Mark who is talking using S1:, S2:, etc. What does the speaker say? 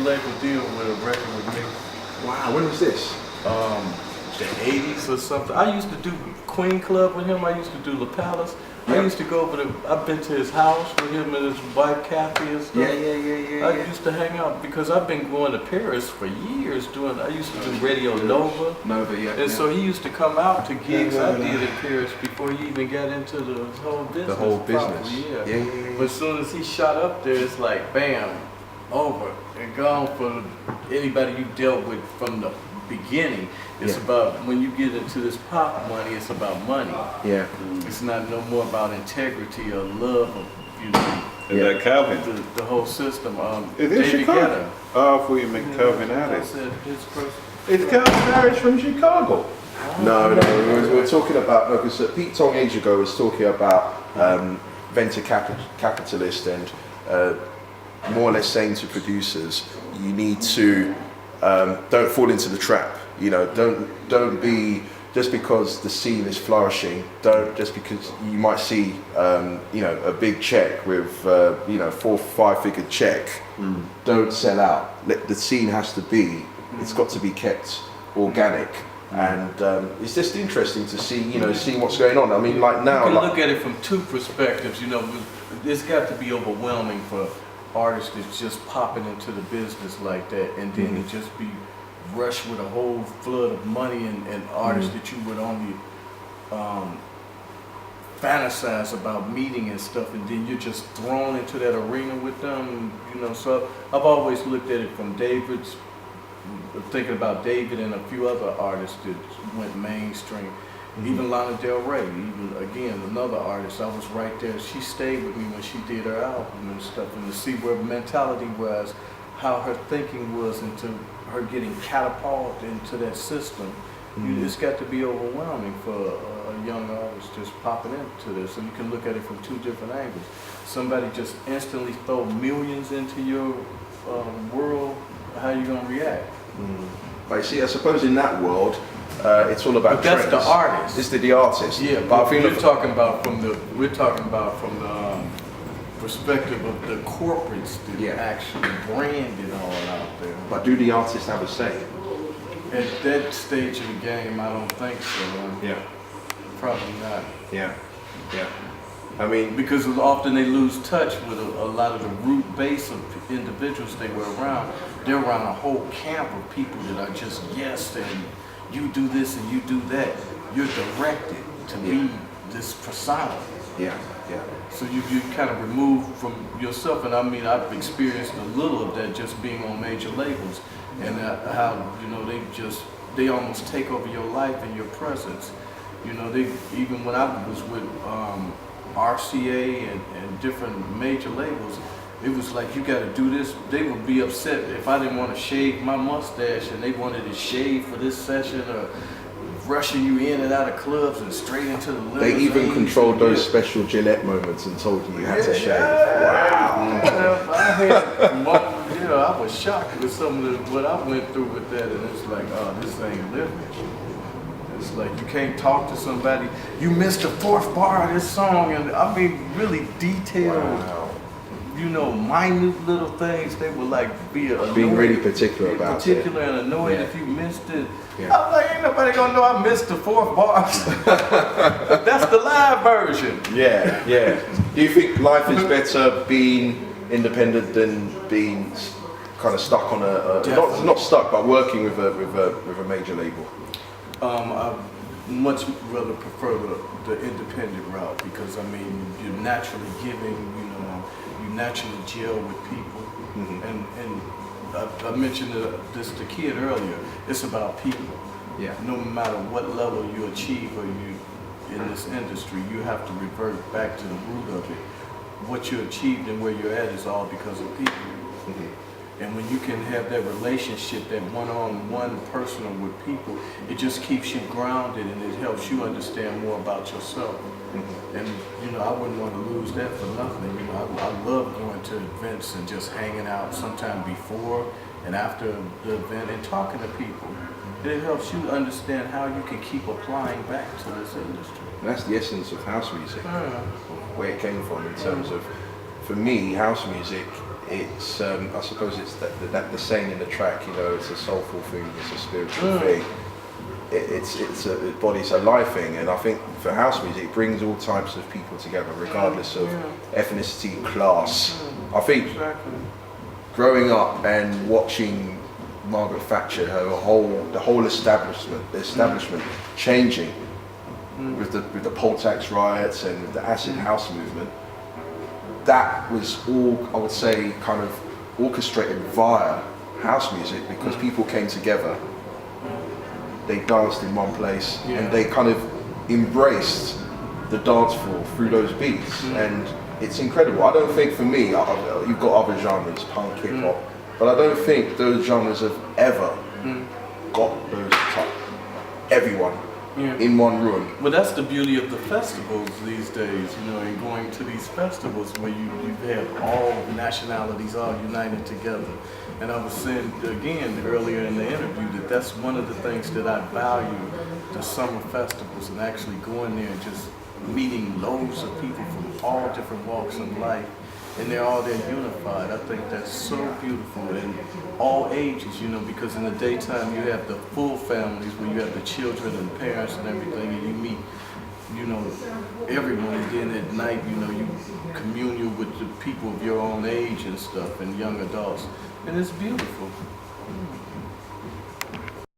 S1: label deal with a record with me.
S2: Wow, when was this?
S1: The 80s or something. I used to do Queen Club with him. I used to do La Palace. I used to go over to, I've been to his house with him and his wife Kathy and stuff.
S2: Yeah.
S1: I used to hang out because I've been going to Paris for years doing, I used to do Radio Nova. And so he used to come out to gigs I did in Paris before he even got into the whole business.
S2: The whole business.
S1: Yeah. But as soon as he shot up there, it's like, bam, over and gone for anybody you dealt with from the beginning. It's about, when you get into this pop money, it's about money.
S2: Yeah.
S1: It's not no more about integrity or love of, you know,
S3: Is that Calvin?
S1: the whole system.
S3: Is this
S1: David
S3: Chicago?
S1: Guetta.
S3: Oh, before you make Calvin
S1: I
S3: Harris.
S1: said his first.
S3: Is Calvin Harris from Chicago?
S2: No, we were talking about, no, because Pete Tong age ago was talking about venture capitalist and more or less saying to producers, you need to don't fall into the trap. You know, don't be, just because the scene is flourishing, don't, just because you might see you know, a big check with you know, 4 or 5 figure check, don't sell out. The scene has to be, it's got to be kept organic. And it's just interesting to see, you know, see what's going on. I mean, like now,
S1: You can look at it from two perspectives. You know, it's got to be overwhelming for artists that's just popping into the business like that, and then to just be rushed with a whole flood of money and artists that you would only fantasize about meeting and stuff, and then you're just thrown into that arena with them. You know, so I've always looked at it from David's. Thinking about David and a few other artists that went mainstream, even Lana Del Rey, even again another artist. I was right there. She stayed with me when she did her album and stuff, and to see where mentality was, how her thinking was, into her getting catapulted into that system. It's got to be overwhelming for a young artist just popping into this. And you can look at it from two different angles. Somebody just instantly throw millions into your world. How you gonna react?
S2: But you see, I suppose in that world, it's all about
S1: But that's
S2: trends.
S1: the artist.
S2: It's the artist.
S1: Yeah,
S2: but
S1: but we're talking about from the perspective of the corporates that actually brand it all out there.
S2: But do the artists have a say?
S1: At that stage of the game, I don't think so. Probably not.
S2: Yeah. I mean,
S1: because often they lose touch with a lot of the root base of individuals they were around. They're around a whole camp of people that are just yes, and you do this and you do that. You're directed to be this persona. So you kind of remove from yourself, and I mean, I've experienced a little of that just being on major labels, and how, you know, they almost take over your life and your presence. You know, even when I was with RCA and different major labels, it was like, you got to do this. They would be upset if I didn't want to shave my mustache and they wanted to shave for this session, or rushing you in and out of clubs and straight into the limousine.
S2: they even controlled those special Gillette moments and told you had to shave. Wow.
S1: I had one, you know, I was shocked with some of what I went through with that, and it's like, oh, this ain't living. It's like, you can't talk to somebody. You missed the 4th bar of this song, and I mean, really detailed, you know, minute little things. They would like
S2: being really particular about it.
S1: and annoyed if you missed it. I'm like, ain't nobody gonna know I missed the 4th bar. That's the live version.
S2: Do you think life is better being independent than being kind of stuck on not stuck, but working with a major label?
S1: I much rather prefer the independent route, because I mean, you're naturally giving, you know, you naturally gel with people, and I mentioned this to Kid earlier. It's about people. No matter what level you achieve or you in this industry, you have to revert back to the root of it. What you achieved and where you're at is all because of people. And when you can have that relationship, that one-on-one personal with people, it just keeps you grounded, and it helps you understand more about yourself. And you know, I wouldn't want to lose that for nothing. You know, I love going to events and just hanging out sometime before and after the event and talking to people. It helps you understand how you can keep applying back to this industry.
S2: And that's the essence of house music, where it came from in terms of, for me, house music it's I suppose it's that the saying in the track, you know, it's a soulful thing, it's a spiritual thing. It embodies a life thing, and I think for house music it brings all types of people together, regardless of ethnicity, class. I think growing up and watching Margaret Thatcher, the whole establishment changing with the poll tax riots and with the acid house movement, that was all, I would say, kind of orchestrated via house music, because people came together, they danced in one place, and they kind of embraced the dance floor through those beats, and it's incredible. I don't think, for me, you've got other genres, punk, hip hop, but I don't think those genres have ever got those everyone in one room.
S1: Well, that's the beauty of the festivals these days, you know, and going to these festivals where you have all nationalities all united together. And I was saying again earlier in the interview that that's one of the things that I value the summer festivals, and actually going there and just meeting loads of people from all different walks of life, and they're all there unified. I think that's so beautiful, and all ages, you know, because in the daytime you have the full families where you have the children and parents and everything, and you meet, you know, everyone, and then at night, you know, you commune with the people of your own age and stuff, and young adults, and it's beautiful.